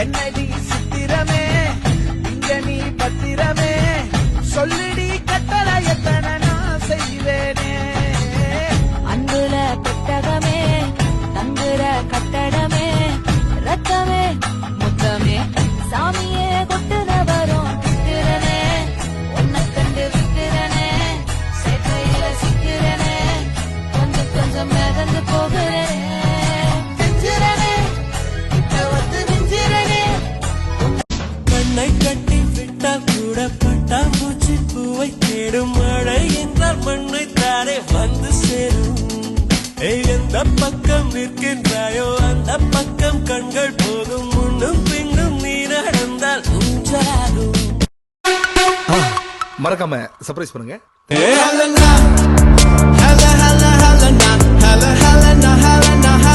என்னடி சித்திரமே இங்க நீ பத்திரமே சொல்லிடி கட்டளை எத்தனை நான் செய்வேனே அன்புல பெட்டகமே தங்குற கட்டடமே ரத்தமே முத்தமே சாமியே கொட்டுன வரும் சித்திரனே உன்னை கண்டு விக்கிறனே சேற்றையில சிக்கிறனே கொஞ்சம் கொஞ்சம் மிதந்து போகிறேன் செஞ்சிரனே கிட்ட வந்து மிஞ்சிரனே கண்ணை கட்டி விட்டால் கூட பட்டாம்பூச்சி பூவை தேடும் மழை என்றால் மண்ணை தானே வந்து சேரும் எந்த பக்கம் நிற்கின்றாயோ அந்த பக்கம் கண்கள் போகும் முன்னும் பின்னும் நீ நடந்தால் ஊஞ்சலாகும் மறக்காம சர்ப்ரைஸ் பண்ணுங்க ஹல ஹல ஹல ஹல ஹல ஹல ஹல ஹல